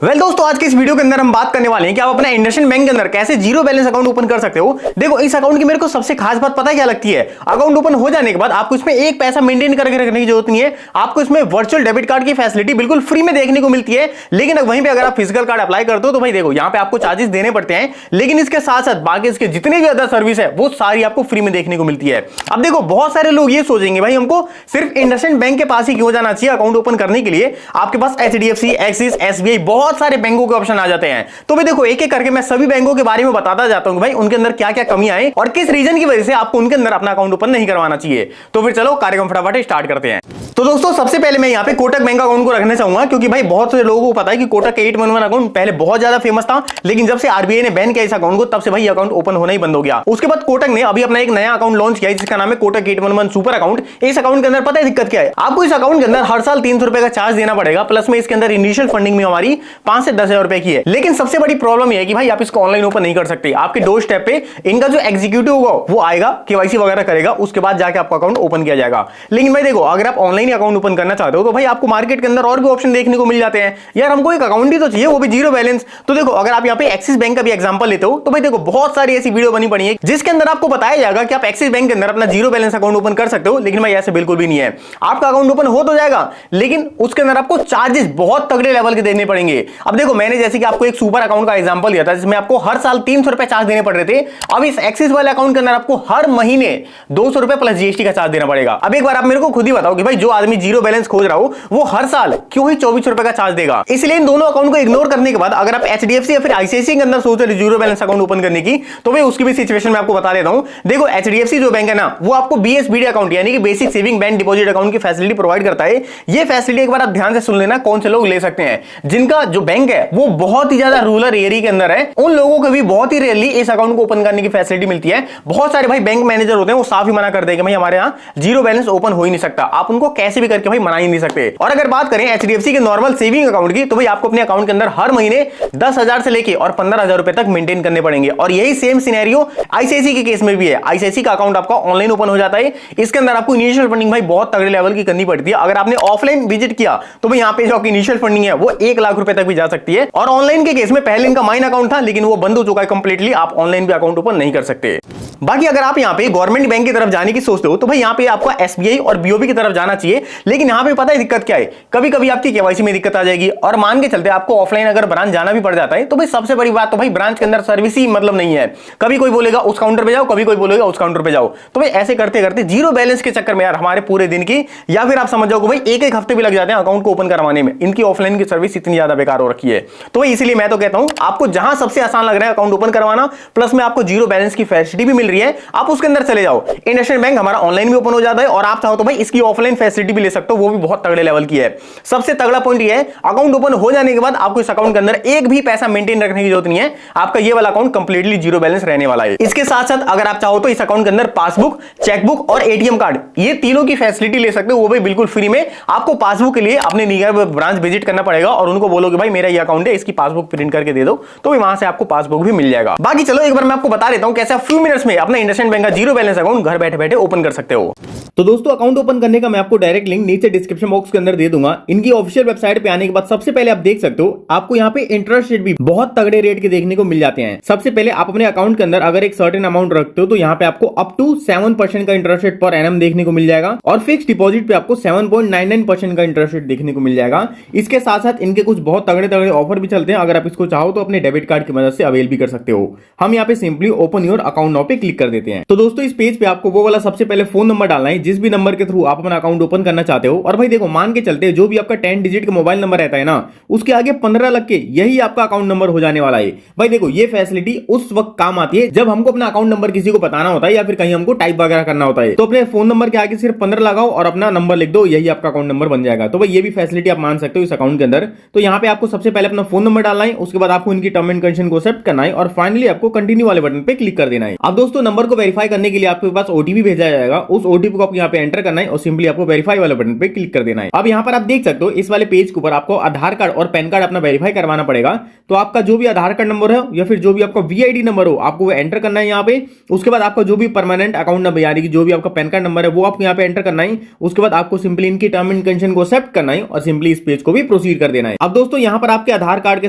दोस्तों आज के इस वीडियो के अंदर हम बात करने वाले हैं कि आप अपना इंडसइंड बैंक के अंदर कैसे जीरो बैलेंस अकाउंट ओपन कर सकते हो। देखो इस अकाउंट की मेरे को सबसे खास बात पता है क्या लगती है, अकाउंट ओपन हो जाने के बाद आपको इसमें एक पैसा मेंटेन करके रखने की जरूरत नहीं है। आपको इसमें वर्चुअल डेबिट कार्ड की फैसिलिटी बिल्कुल फ्री में देखने को मिलती है। लेकिन वहीं पे अगर आप फिजिकल कार्ड अप्लाई करते हो तो भाई देखो यहाँ पे आपको चार्जेस देने पड़ते हैं, लेकिन इसके साथ साथ बाकी इसके जितने भी अदर सर्विस है वो सारी आपको फ्री में देखने को मिलती है। अब देखो बहुत सारे लोग ये सोचेंगे भाई हमको सिर्फ इंडसइंड बैंक के पास ही क्यों जाना चाहिए अकाउंट ओपन करने के लिए, आपके पास एचडीएफसी, एक्सिस, एसबीआई बहुत सारे बैंकों के ऑप्शन आ जाते हैं। तो भाई देखो एक एक करके मैं सभी बैंकों के बारे में बताता जाता हूं कि भाई उनके अंदर क्या क्या कमियां हैं और किस रीजन की वजह से आपको उनके अंदर अपना अकाउंट ओपन नहीं करवाना चाहिए। तो फिर चलो कार्यक्रम फटाफट स्टार्ट करते हैं। तो दोस्तों सबसे पहले मैं यहाँ पे कोटक बैंक अकाउंट को रखना चाहूंगा, क्योंकि भाई बहुत से लोगों को पता है कि कोटक 811 अकाउंट पहले बहुत ज्यादा फेमस था, लेकिन जब से आरबीआई ने बैन किया इस अकाउंट को तब से भाई अकाउंट ओपन होना ही बंद हो गया। उसके बाद कोटक ने अभी अपना एक नया अकाउंट लॉन्च किया जिसका नाम है कोटक 811 सुपर अकाउंट। इस अकाउंट के अंदर पता है दिक्कत क्या है, आपको इस अकाउंट के अंदर हर साल 300 रुपए का चार्ज देना पड़ेगा, प्लस में इसके अंदर इनिशियल फंडिंग में हमारी 5 से 10,000 रुपए की है। लेकिन सबसे बड़ी प्रॉब्लम यह है कि भाई आप इसको ऑनलाइन ओपन नहीं कर सकते। आपके डोर स्टेप पे इनका जो एग्जीक्यूटिव होगा वो आएगा, केवाईसी वगैरह करेगा, उसके बाद जाके आपका अकाउंट ओपन किया जाएगा। लेकिन भाई देखो अगर आप ऑनलाइन अकाउंट ओपन करना चाहते हो तो भाई आपको मार्केट के अंदर और भी ऑप्शन देखने को मिल जाते हैं। यार हमको एक अकाउंट ही तो चाहिए, वो भी जीरो बैलेंस। तो देखो अगर आप यहाँ पे एक्सिस बैंक का भी एग्जांपल लेते हो तो भाई देखो बहुत सारी ऐसी वीडियो बनी पड़ी है जिसके अंदर आपको बताया जाएगा कि आप एक्सिस बैंक के अंदर अपना जीरो बैलेंस अकाउंट ओपन कर सकते हो। लेकिन भाई ऐसे बिल्कुल भी नहीं है, आपका अकाउंट ओपन हो तो जाएगा लेकिन उसके अंदर आपको चार्जेस बहुत तगड़े लेवल के देने पड़ेंगे। अब देखो मैंने जैसे कि आपको एक सुपर अकाउंट का एग्जांपल दिया था जिसमें आपको हर साल 300 रुपए चार्ज देने पड़ रहे थे। अब इस एक्सिस वाले अकाउंट के अंदर आपको हर महीने 200 रुपए प्लस जीएसटी का चार्ज देना पड़ेगा। अब एक बार आप मेरे को खुद ही बताओ कि भाई जो आदमी जीरो बैलेंस खोज रहा हो वो हर साल क्यों ही 24 रुपए का चार्ज देगा। इसलिए इन दोनों अकाउंट को इग्नोर करने के बाद अगर आप एचडीएफसी या फिर आईसीआईसीआई के अंदर सोच रहे जीरो बैलेंस अकाउंट ओपन करने की तो भाई उसकी भी सिचुएशन मैं आपको बता देता हूं। देखो एचडीएफसी जो बैंक है ना वो आपको बीएसबीडी अकाउंट यानी कि basic saving bank deposit account की फैसिलिटी प्रोवाइड करता है। ये फैसिलिटी एक बार आप ध्यान से सुन लेना कौन से लोग ले सकते हैं, जिनका जो बैंक है वो बहुत ही ज्यादा रूरल एरिया के अंदर है, उन लोगों को भी बहुत ही रेयरली इस अकाउंट को ओपन करने की फैसिलिटी मिलती है। बहुत सारे भाई बैंक मैनेजर होते हैं वो साफ ही मना कर देंगे भाई हमारे यहाँ जीरो बैलेंस ओपन हो ही नहीं सकता, आप उनको कैसे भी करके भाई मना ही नहीं सकते। और अगर बात करें एचडीएफसी के नॉर्मल सेविंग अकाउंट की तो भाई आपको अपने अकाउंट के अंदर हर महीने 10,000 से लेके और 15,000 रुपए तक मेंटेन करने पड़ेंगे। और यही सेम सिनेरियो आईसीआईसीआई के केस में भी है। आईसीआईसीआई का अकाउंट आपका ऑनलाइन ओपन हो जाता है, इसके अंदर आपको इनिशियल फंडिंग भाई बहुत तगड़े लेवल की करनी पड़ती है। अगर आपने ऑफलाइन विजिट किया तो भाई यहाँ पे जो इनिशियल फंडिंग है वो 1 लाख रुपए तक भी जा सकती है। और ऑनलाइन के केस में पहले इनका माइन अकाउंट था लेकिन वो बंद हो चुका है कंप्लीटली, आप ऑनलाइन भी अकाउंट ओपन नहीं कर सकते। बाकी अगर आप यहाँ पे गवर्नमेंट बैंक की तरफ जाने की सोचते हो तो भाई यहाँ पे आपको एसबीआई और बीओबी की तरफ जाना चाहिए। लेकिन यहाँ पे पता है दिक्कत क्या है, कभी कभी आपकी केवाईसी में दिक्कत आ जाएगी और मान के चलते आपको ऑफलाइन अगर ब्रांच जाना भी पड़ जाता है तो भाई सबसे बड़ी बात तो भाई ब्रांच के अंदर सर्विस ही मतलब नहीं है। कभी कोई बोलेगा उस काउंटर पे जाओ, कभी कोई बोलेगा उस काउंटर पे जाओ। तो भाई ऐसे करते करते जीरो बैलेंस के चक्कर में यार हमारे पूरे दिन की या फिर आप समझ जाओ भाई एक एक हफ्ते भी लग जाते हैं अकाउंट को ओपन करवाने में। इनकी ऑफलाइन की सर्विस इतनी ज्यादा बेकार हो रखी है। तो भाई इसलिए मैं तो कहता हूं आपको जहां सबसे आसान लग रहा है अकाउंट ओपन करवाना, प्लस में आपको जीरो बैलेंस की फैसिलिटी भी मिल रही है, आप उसके अंदर चले जाओ। इंडसइंड बैंक हमारा ऑनलाइन भी ओपन हो जाता है और आप चाहो तो भाई इसकी ऑफलाइन फैसिलिटी भी ले सकते हो, वो भी बहुत तगड़े लेवल की है। सबसे तगड़ा पॉइंट ये है अकाउंट ओपन हो जाने के बाद आपको इस अकाउंट के अंदर एक भी पैसा मेंटेन रखने की जरूरत नहीं है, आपका ये वाला अकाउंट कंप्लीटली जीरो बैलेंस रहने वाला है। इसके साथ साथ अगर आप चाहो तो इस अकाउंट के अंदर पासबुक, चेकबुक और एटीएम कार्ड ये तीनों की फैसिलिटी ले सकते हो, वो भी बिल्कुल फ्री में। आपको पासबुक के लिए अपने नियर ब्रांच विजिट करना पड़ेगा और उनको बोलोगे भाई मेरा ये अकाउंट है, इसकी पासबुक प्रिंट करके दे दो, तो वहां से आपको पासबुक भी मिल जाएगा। बाकी चलो एक बार मैं आपको बता देता हूं कैसे आप फ्यू मिनट्स में अपना इंडसइंड बैंक का जीरो बैलेंस अकाउंट घर बैठे बैठे ओपन कर सकते हो। तो दोस्तों अकाउंट ओपन करने का मैं आपको डायरेक्ट लिंक नीचे डिस्क्रिप्शन बॉक्स के अंदर दे दूंगा। इनकी ऑफिशियल वेबसाइट पे आने के बाद सबसे पहले आप देख सकते हो आपको यहाँ पे इंटरेस्ट रेट भी बहुत तगड़े रेट के देखने को मिल जाते हैं। सबसे पहले आप अपने अकाउंट के अंदर अगर एक सर्टेन अमाउंट रखते हो तो यहाँ पे आपको अप टू 7% का इंटरेस्ट रेट पर एनम देखने को मिल जाएगा और फिक्स डिपॉजिट पे आपको 7.99% का इंटरेस्ट रेट देखने को मिल जाएगा। इसके साथ साथ इनके कुछ बहुत तगड़े तगड़े ऑफर भी चलते हैं, अगर आप इसको चाहो तो अपने डेबिट कार्ड की मदद से अवेल भी कर सकते हो। हम यहाँ पे simply open your account now पे क्लिक कर देते हैं। तो दोस्तों इस पेज पे आपको वो वाला सबसे पहले फोन नंबर डालना है जिस भी नंबर के थ्रू आप अपना अकाउंट ओपन करना चाहते हो। और भाई देखो मान के चलते जो भी आपका 10 डिजिट का मोबाइल नंबर रहता है ना उसके आगे 15 लग के यही आपका अकाउंट नंबर हो जाने वाला है। भाई देखो ये फैसिलिटी उस वक्त काम आती है जब हमको अपना अकाउंट नंबर किसी को बताना होता है या फिर कहीं हमको टाइप वगैरह करना होता है, तो अपने फोन नंबर के आगे सिर्फ 15 लगाओ और अपना नंबर लिख दो, यही आपका अकाउंट नंबर बन जाएगा। तो भाई ये भी फैसिलिटी आप मान सकते हो इस अकाउंट के अंदर। तो यहाँ पे आपको सबसे पहले अपना फोन नंबर डालना है, उसके बाद आपको इनकी टर्म एंड कंडीशन को एक्सेप्ट करना है और फाइनली आपको कंटिन्यू वाले बटन पे क्लिक कर देना है। अब दोस्तों दोस्तों नंबर को वेरीफाई करने के लिए आपके पास ओटीपी भेजा जाएगा, उस ओटीपी को आपको यहाँ पे एंटर करना है और सिंपली आपको वेरीफाई वाले बटन पे क्लिक कर देना है। अब यहाँ पर आप देख सकते हो इस वाले पेज के ऊपर आपको आधार कार्ड और पैन कार्ड अपना वेरीफाई करवाना पड़ेगा। तो आपका जो भी आधार कार्ड नंबर है या फिर जो भी आपका वीआईडी नंबर हो आपको वो एंटर करना है यहाँ पे। उसके बाद आपका जो भी परमानेंट अकाउंट नंबर यानी कि जो भी आपका पैन कार्ड नंबर है वो आपको यहाँ पे एंटर करना है। उसके बाद आपको सिंपली इनकी टर्म एंड कंडीशन को एक्सेप्ट करना है और सिंपली इस पेज को भी प्रोसीड कर देना है। अब दोस्तों यहाँ पर आपके आधार कार्ड के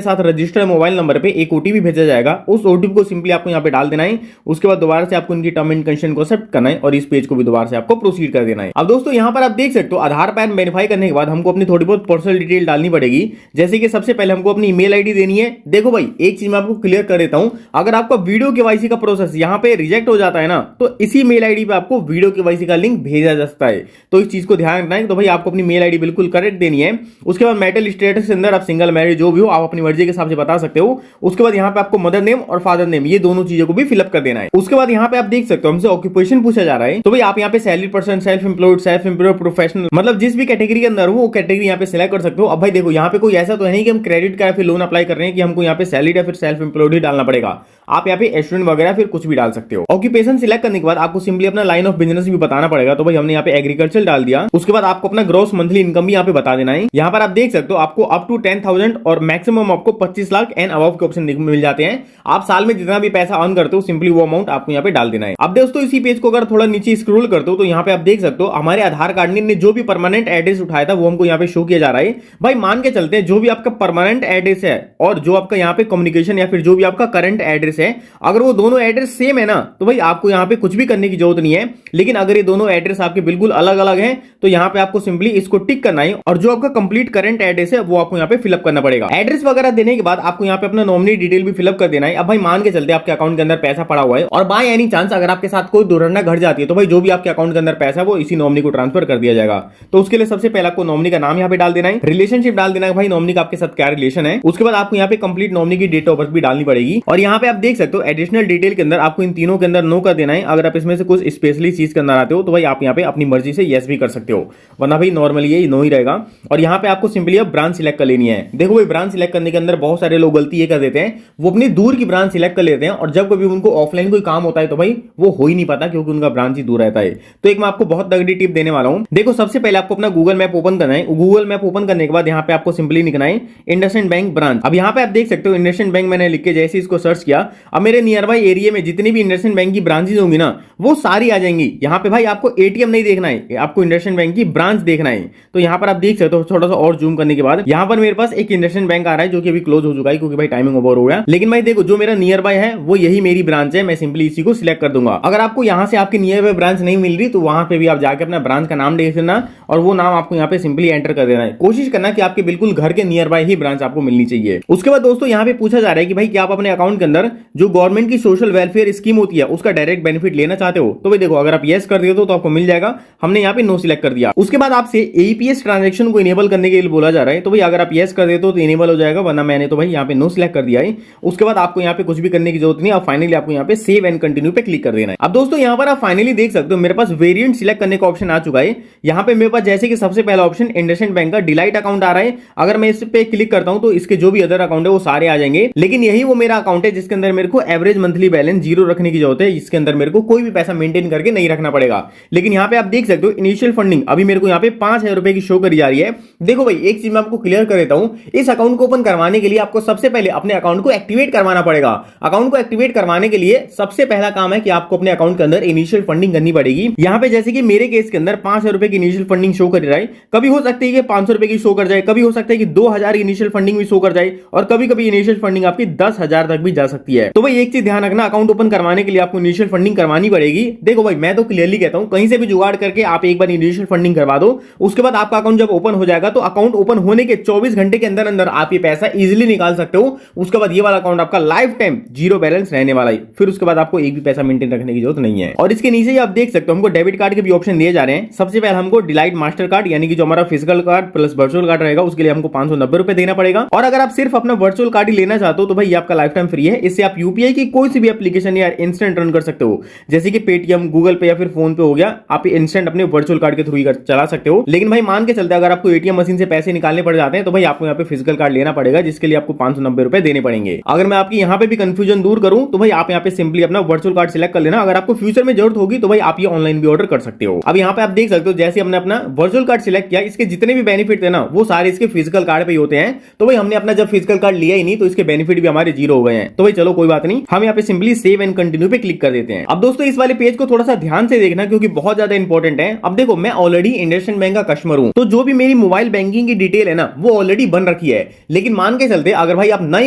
साथ रजिस्टर्ड मोबाइल नंबर पे एक ओटीपी भेजा जाएगा, उस ओटीपी को सिंपली आपको यहाँ पे डाल देना है। उसके बाद दोबारा से आपको इनकी टर्म एंड कंडीशन को एक्सेप्ट करना है और इस पेज को भी दोबारा से आपको प्रोसीड कर देना है। अब दोस्तों यहाँ पर आप देख सकते हो आधार पैन वेरीफाई करने के बाद हमको अपनी थोड़ी बहुत पर्सनल डिटेल डालनी पड़ेगी। जैसे कि सबसे पहले हमको अपनी ईमेल आईडी देनी है। देखो भाई एक चीज मैं आपको क्लियर कर देता हूं, अगर आपका वीडियो केवाईसी का प्रोसेस यहाँ पे रिजेक्ट हो जाता है ना तो इसी मेल आईडी पे आपको वीडियो केवाईसी का लिंक भेजा जा सकता है। तो इस चीज को ध्यान रखना है। तो भाई आपको अपनी मेल आईडी बिल्कुल करेक्ट देनी है। उसके बाद मेटल स्टेटस के अंदर आप सिंगल मैरिज जो भी हो आप अपनी मर्जी के हिसाब से बता सकते हो। उसके बाद यहाँ पे आपको मदर नेम और फादर नेम ये दोनों चीजों को भी फिलअप कर देना है। उसके बाद यहाँ पे आप देख सकते हो हमसे ऑक्यूपेशन पूछा जा रहा है। तो भाई आप यहाँ पे salary person, self employed, professional मतलब जिस भी कैटेगरी के अंदर वो कैटेगरी यहाँ पे सिलेक्ट कर सकते हो। अब भाई देखो यहाँ पे कोई ऐसा तो है नहीं कि हम क्रेडिट का या फिर लोन अप्लाई कर रहे हैं कि हमको यहाँ पे सैलरी या फिर सेल्फ एम्प्लॉयड ही डालना पड़ेगा। आप यहाँ पे स्टूडेंट वगैरह फिर कुछ भी डाल सकते हो। ऑक्यूपेशन सिलेक्ट करने के बाद आपको सिंपली अपना लाइन ऑफ बिजनेस भी बताना पड़ेगा। तो भाई हमने यहाँ पे एग्रीकल्चर डाल दिया। उसके बाद आपको अपना ग्रॉस मंथली इनकम भी यहाँ पे बता देना है। यहाँ पर आप देख सकते हो आपको अप टू 10,000 और मैक्सिमम आपको 25 लाख एंड अबव के ऑप्शन मिल जाते हैं। आप साल में जितना भी पैसा अर्न करते हो सिंपली वो अमाउंट आपको यहाँ पे डाल देना है। अब दोस्तों इसी पेज को अगर थोड़ा नीचे स्क्रॉल करते हो तो यहाँ पे आप देख सकते हो हमारे आधार कार्ड ने जो भी परमानेंट एड्रेस उठाया था वो हमको यहाँ पे शो किया जा रहा है। भाई मान के चलते हैं जो भी आपका परमानेंट एड्रेस है और जो आपका यहाँ पे कम्युनिकेशन या फिर जो भी आपका करंट एड्रेस है अगर वो दोनों एड्रेस सेम है ना तो भाई आपको यहाँ पे कुछ भी करने की जरूरत नहीं है। लेकिन अगर ये दोनों एड्रेस आपके बिल्कुल अलग अलग हैं तो यहाँ पे आपको सिंपली इसको टिक करना है और जो आपका कंप्लीट करंट एड्रेस है वो आपको यहाँ पे फिलअप करना पड़ेगा। एड्रेस वगैरह देने के बाद आपको यहाँ पे अपना नॉमिनी डिटेल भी फिलअप कर देना है। अब भाई मान के चलते आपके अकाउंट के अंदर पैसा पड़ा हुआ है और बाय एनी चांस अगर आपके साथ कोई दुर्घटना घट जाती है तो भाई जो भी आपके अकाउंट के अंदर पैसा है वो इसी नॉमिनी को ट्रांसफर कर दिया जाएगा। तो उसके लिए सबसे पहले आपको नॉमिनी का नाम यहाँ पे डाल देना है, रिलेशनशिप डाल देना है भाई नॉमिनी का आपके साथ क्या रिलेशन है। उसके बाद आपको यहाँ पे कंप्लीट नॉमिनी की डेट ऑफ बर्थ भी डालनी पड़ेगी और यहाँ पे आप देख सकते हो एडिशनल डिटेल के अंदर आपको इन तीनों के अंदर नो कर देना है। अगर आप इसमें से कुछ स्पेशली चीज के अंदर आते हो तो भाई आप यहाँ पे अपनी मर्जी से यस भी कर सकते हो, वरना भाई नॉर्मली ये नो ही रहेगा। और यहाँ पे आपको सिंपली अब ब्रांच सिलेक्ट कर लेनी है। देखो भाई ब्रांच सिलेक्ट करने के अंदर बहुत सारे लोग गलती ये कर देते हैं, वो अपनी दूर की ब्रांच सिलेक्ट कर लेते हैं और जब कभी उनको ऑफलाइन कोई काम होता है तो भाई वो हो ही नहीं पाता क्योंकि उनका ब्रांच ही दूर रहता है। तो एक मैं आपको बहुत तगड़ी टिप देने वाला हूं। देखो सबसे पहले आपको अपना गूगल मैप ओपन करना है। गूगल मैप ओपन करने के बाद यहाँ पे आपको सिंपली लिखना है इंडसइंड बैंक ब्रांच। अब यहाँ पे आप देख सकते हो इंडसइंड बैंक मैंने लिख के जैसे इसको सर्च किया अब मेरे नियर बाई एरिया में जितनी भी इंडसइंड बैंक की ब्रांचेज होंगी ना वो सारी आ जाएंगी। यहाँ पे भाई आपको एटीएम नहीं देखना है, आपको इंडसइंड बैंक की ब्रांच देखना है। तो यहाँ पर आप देख सकते हो थोड़ा सा और जूम करने के बाद यहाँ पर मेरे पास एक इंडसइंड बैंक आ रहा है जो कि अभी क्लोज हो चुका है क्योंकि भाई टाइमिंग ओवर हो गया। लेकिन भाई देखो जो मेरा नियर बाय है वो यही मेरी ब्रांच है, मैं सिंपली इसी को सिलेक्ट कर दूंगा। अगर आपको यहाँ से आपकी नियर बाय ब्रांच नहीं मिल रही तो वहां पे भी आप जाके अपना ब्रांच का नाम देख लेना और वो नाम आपको यहाँ पे सिंपली एंटर कर देना है। कोशिश करना कि आपके बिल्कुल घर के नियर बाय ही ब्रांच आपको मिलनी चाहिए। उसके बाद दोस्तों यहाँ पे पूछा जा रहा है कि भाई क्या आप अपने अकाउंट के अंदर जो गवर्नमेंट की सोशल वेलफेयर स्कीम होती है उसका डायरेक्ट बेनिफिट लेना चाहते हो। तो भाई देखो अगर आप यस कर देते हो तो आपको मिल जाएगा, हमने यहाँ पे नो सिलेक्ट कर दिया। उसके बाद आपसे एईपीएस ट्रांजैक्शन को इनेबल करने के लिए बोला जा रहा है। तो भाई अगर आप यस कर देते हो तो इनेबल हो जाएगा, वरना मैंने तो भाई यहाँ पे नो सिलेक्ट कर दिया है। उसके बाद आपको यहाँ पे कुछ भी करने की जरूरत नहीं है। फाइनली आपको यहाँ पे सेव एंड कंटिन्यू पे क्लिक कर देना है। अब दोस्तों यहाँ पर आप फाइनली देख सकते हो मेरे पास वेरिएंट सिलेक्ट करने का ऑप्शन आ चुका है। यहाँ पे मेरे पास जैसे कि सबसे पहला ऑप्शन इंडसइंड बैंक का डिलाइट अकाउंट आ रहा है। अगर मैं इस पे क्लिक करता हूं तो इसके जो भी अदर अकाउंट है वो सारे आ जाएंगे, लेकिन यही वो मेरा अकाउंट है जिसके अंदर मेरे को एवरेज मंथली बैलेंस 0 रखने की जरूरत है, इसके अंदर मेरे को कोई भी पैसा मेंटेन करके नहीं रखना पड़ेगा। लेकिन यहाँ पे आप देख सकते हो इनिशियल फंडिंग अभी मेरे को यहाँ पे 5,000 रुपए की शो करी जा रही है। देखो भाई एक चीज मैं आपको क्लियर कर देता हूं, इस अकाउंट को ओपन करवाने के लिए आपको सबसे पहले अपने अकाउंट को एक्टिवेट करवाना पड़ेगा। अकाउंट को एक्टिवेट करवाने के लिए सबसे पहला काम है कि आपको अपने अकाउंट के अंदर इनिशियल फंडिंग करनी पड़ेगी। यहाँ पे जैसे कि मेरे केस के अंदर 5,000 रुपए की इनिशियल फंडिंग शो कर रहा है, कभी हो सकता है कि 500 रुपए की शो कर जाए, कभी हो सकता है कि 2,000 इनिशियल फंडिंग भी शो कर जाए और कभी कभी इनिशियल फंडिंग आपकी 10,000 तक भी जा सकती है। तो भाई एक चीज ध्यान रखना, अकाउंट ओपन करवाने के लिए आपको इनिशियल फंडिंग करवानी पड़ेगी। देखो भाई मैं तो क्लियरली कहता हूं कहीं से भी जुगाड़ करके आप एक बार इनिशियल फंडिंग करवा दो, उसके बाद आपका अकाउंट जब ओपन हो जाएगा तो अकाउंट ओपन होने के 24 घंटे के अंदर अंदर आप ये पैसा इजीली निकाल सकते हो। उसके बाद ये वाला अकाउंट आपका लाइफ टाइम 0 बैलेंस रहने वाला है, फिर उसके बाद आपको एक भी पैसा मेंटेन रखने की जरूरत नहीं है। और इसके नीचे ही आप देख सकते हो हमको डेबिट कार्ड के भी ऑप्शन दिए जा रहे हैं। सबसे पहले हमको डिलाइट मास्टर कार्ड यानी कि जो हमारा physical card plus virtual card रहेगा उसके लिए हमको 590 रुपए देना पड़ेगा। और अगर आप सिर्फ अपना वर्चुअल कार्ड ही लेना चाहते हो तो भाई आपका लाइफ टाइम फ्री है। इससे आप यूपीआई की कोई सी भी एप्लीकेशन या इंस्टेंट रन कर सकते हो, जैसे कि पेटीएम, गूगल पे या फिर फोन पे हो गया, आप इंस्टेंट अपने वर्चुअल कार्ड के थ्रू ही चला सकते हो। लेकिन भाई मान के चलते अगर आपको एटीएम मशीन से पैसे निकालने पड़ जाते हैं तो भाई आपको यहाँ पे फिजिकल कार्ड लेना पड़ेगा, जिसके लिए आपको 590 रुपए देने पड़ेंगे। अगर मैं आपकी यहाँ पे भी कंफ्यूजन दूर करूं तो भाई आप यहाँ पे सिंपली अपना वर्चुअल कार्ड सिलेक्ट कर लेना। अगर आपको फ्यूचर में जरूरत होगी तो भाई आप ये ऑनलाइन भी ऑर्डर कर सकते हो। अब यहाँ पे आप देख सकते हो जैसे हमने अपना वर्चुअल कार्ड सिलेक्ट किया, इसके जितने भी बेनिफिट थे ना वो सारे इसके फिजिकल कार्ड पे ही होते हैं। तो भाई हमने अपना जब फिजिकल कार्ड लिया ही नहीं तो इसके बेनिफिट भी हमारे जीरो हो गए हैं। तो भाई चलो कोई बात नहीं, हम यहाँ पे सिंपली सेव एंड कंटिन्यू पे क्लिक कर देते हैं। अब दोस्तों इस वाले पेज को थोड़ा सा ध्यान से देखना क्योंकि बहुत ज्यादा इंपॉर्टेंट है। अब देखो मैं ऑलरेडी इंडसइंड बैंक का कस्टमर हूं, तो जो भी मेरी मोबाइल बैंकिंग की डिटेल है ना वो ऑलरेडी बन रखी है। लेकिन मान के चलते अगर भाई आप नए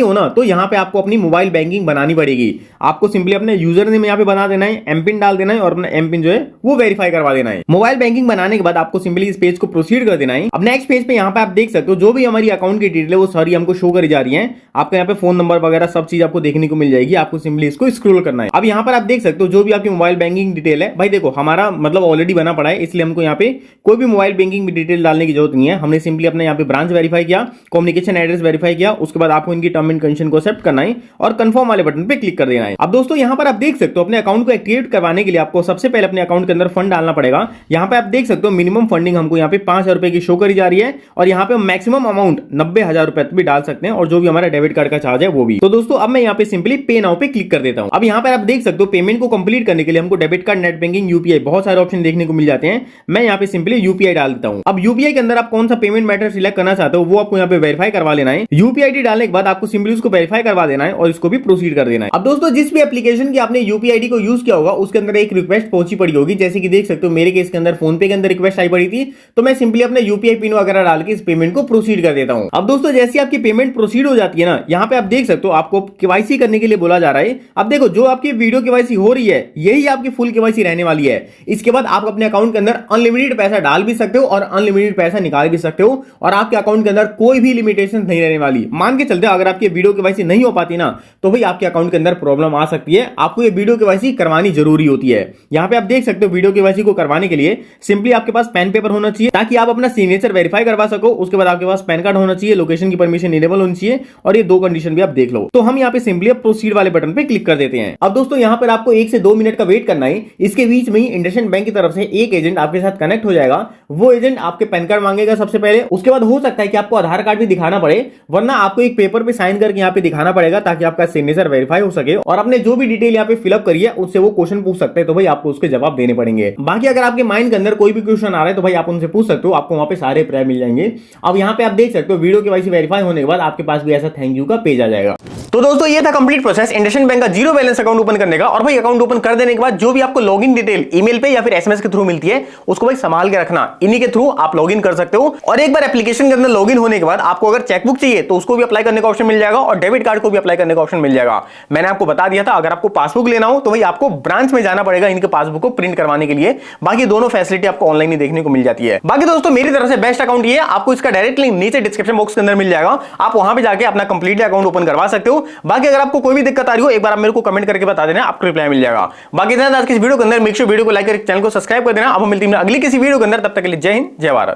हो ना तो यहाँ पे आपको अपनी मोबाइल बैंकिंग बनानी पड़ेगी। आपको सिंपली अपने यूजर नेम यहाँ पे बना देना है, एमपिन डाल देना है और अपना एमपिन जो है वो वेरीफाई करवा देना है। मोबाइल बैंकिंग बनाने के बाद आपको सिंपली इस पेज को प्रोसीड कर देना है। अब नेक्स्ट पेज पे यहाँ पे आप देख सकते हो जो भी हमारी अकाउंट की डिटेल है वो सारी हमको शो करी जा रही है। आपका यहाँ पे फोन नंबर वगैरह सब चीज आपको देखने को मिल जाएगी। आपको सिंपली इसको स्क्रॉल करना है। अब यहाँ पर आप देख सकते हो जो भी आपकी मोबाइल बैंकिंग डिटेल है, भाई देखो हमारा मतलब ऑलरेडी बना पड़ा है, इसलिए हमको यहाँ पे कोई भी मोबाइल बैंकिंग डिटेल डालने की जरूरत नहीं है। हमने सिंपली अपने यहाँ पे ब्रांच वेरीफाई किया, कम्युनिकेशन एड्रेस वेरीफाई किया, उसके बाद आपको इनकी टर्म एंड कंडीशन को एक्सेप्ट करना है और कंफर्म वाले बटन पे क्लिक कर देना है। अब दोस्तों यहाँ पर आप देख सकते हो अपने अकाउंट को एक्टिवेट करवाने के लिए आपको सबसे पहले अपने अकाउंट के अंदर फंड डालना पड़ेगा। यहाँ पे आप देख सकते हो मिनिमम फंडिंग हमको यहाँ पे 5,000 रुपए की शो करी जा रही है और यहाँ पे मैक्सिमम अमाउंट 90,000 रुपए भी डाल सकते हैं और जो भी हमारा डेबिट कार्ड का चार्ज है वो भी। तो दोस्तों अब मैं यहाँ पे सिंपली पे नाउ पे क्लिक कर देता हूँ। अब यहाँ पर आप देख सकते हो पेमेंट को कंप्लीट करने के लिए हमको debit card, net banking, UPI बहुत सारे ऑप्शन देखने को मिल जाते हैं। मैं यहाँ पे सिंपली यूपीआई डाल देता हूँ। अब यूपीआई के अंदर आप कौन सा पेमेंट मेथड सिलेक्ट करना चाहते हो वो आपको यहाँ पे वेरीफाई करवा लेना है। यूपीआई डालने के बाद आपको सिंपली उसको वेरीफाई करवा देना है और इसको भी प्रोसीड कर देना है। अब दोस्तों जिस भी एप्लीकेशन की आपने यूपीआई को यूज किया होगा उसके अंदर एक रिक्वेस्ट पहुंची पड़ी होगी, जैसे कि देख सकते हो मेरे केस के अंदर फोन पे के अंदर रिक्वेस्ट आई पड़ी थी। तो मैं सिंपली अपने यूपीआई पिन वगैरह डाल के इस पेमेंट को प्रोसीड कर देता हूं। अब दोस्तों जैसे आपकी पेमेंट प्रोसीड हो जाती है ना, यहाँ पे आप देख सकते हो आपको केवाईसी करने के लिए बोला जा रहा है। अब देखो जो आपकी वीडियो केवाईसी हो रही है यही आपकी फुल केवाईसी रहने वाली है। इसके बाद आप अपने अकाउंट के अंदर अनलिमिटेड पैसा डाल भी सकते हो और अनलिमिटेड पैसा निकाल भी सकते हो और आपके अकाउंट के अंदर कोई भी लिमिटेशन नहीं रहने वाली। मान के चलते अगर आपकी वीडियो केवाईसी नहीं हो पाती ना तो भाई आपके अकाउंट के अंदर प्रॉब्लम आ सकती है। आपको ये वीडियो केवाईसी करवानी जरूरी होती है। यहाँ पे आप देख सकते हो वीडियो केवाईसी को करवाने के लिए सिंपली आपके पास पेन पेपर होना चाहिए ताकि आप अपना सिग्नेचर वेरीफाई करवा सको। उसके बाद आपके पास पैन कार्ड होना चाहिए, लोकेशन की परमिशन इनेबल होनी चाहिए और ये दो कंडीशन भी आप देख लो। तो हम यहाँ पे सिंपली प्रोसीड वाले बटन पे क्लिक कर देते हैं। अब दोस्तों यहाँ पर आपको 1 से 2 मिनट का वेट करना है। इसके बीच में ही इंडसइंड बैंक की तरफ से एक एजेंट आपके साथ कनेक्ट हो जाएगा। वो एजेंट आपके पैन कार्ड मांगेगा सबसे पहले, उसके बाद हो सकता है कि आपको आधार कार्ड भी दिखाना पड़े, वरना आपको एक पेपर पे साइन करके यहाँ पे दिखाना पड़ेगा ताकि आपका सिग्नेचर वेरीफाई हो सके और आपने जो भी डिटेल यहाँ पे फिलअप करी है उससे वो क्वेश्चन पूछ सकते हैं। तो भाई आपको उसके जवाब देने पड़ेंगे। बाकी अगर आपके माइंड के अंदर कोई भी क्वेश्चन आ रहा है तो भाई आप उनसे पूछ सकते हो, आपको वहां पे सारे रिप्लाई मिल जाएंगे। अब यहाँ पे आप देख सकते हो वीडियो केवाईसी वेरीफाई होने के बाद आपके पास भी ऐसा थैंक यू का पेज आ जाएगा। तो दोस्तों ये था कंप्लीट प्रोसेस इंडसइंड बैंक का जीरो बैलेंस अकाउंट ओपन करने का। और भाई अकाउंट ओपन कर देने के बाद जो भी आपको लॉगिन डिटेल ईमेल पे या फिर एसएमएस के थ्रू मिलती है उसको भाई संभाल के रखना, इन्हीं के थ्रू आप लॉगिन कर सकते हो। और एक बार एप्लीकेशन के अंदर लॉगिन होने के बाद आपको अगर चेकबुक चाहिए तो उसको भी अप्लाई करने का ऑप्शन मिल जाएगा और डेबिट कार्ड को भी अप्लाई करने का ऑप्शन मिल जाएगा। मैंने आपको बता दिया था अगर आपको पासबुक लेना हो तो भाई आपको ब्रांच में जाना पड़ेगा इनके पासबुक को प्रिंट करवाने के लिए। बाकी दोनों फैसिलिटी आपको ऑनलाइन ही देखने को मिल जाती है। बाकी दोस्तों मेरी तरफ से बेस्ट अकाउंट ये है, आपको इसका डायरेक्ट लिंक नीचे डिस्क्रिप्शन बॉक्स के अंदर मिल जाएगा। आप वहां पे जाके अपना कंप्लीटली अकाउंट ओपन करवा सकते हो। बाकी अगर आपको कोई भी दिक्कत आ रही हो एक बार आप मेरे को कमेंट करके बता देना, आपको रिप्लाई मिल जाएगा। बाकी आज की इस वीडियो के अंदर मेक श्योर वीडियो को लाइक करके चैनल को सब्सक्राइब कर देना। अब हम मिलते हैं अगली किसी वीडियो के अंदर, तब तक के लिए जय हिंद जय भारत।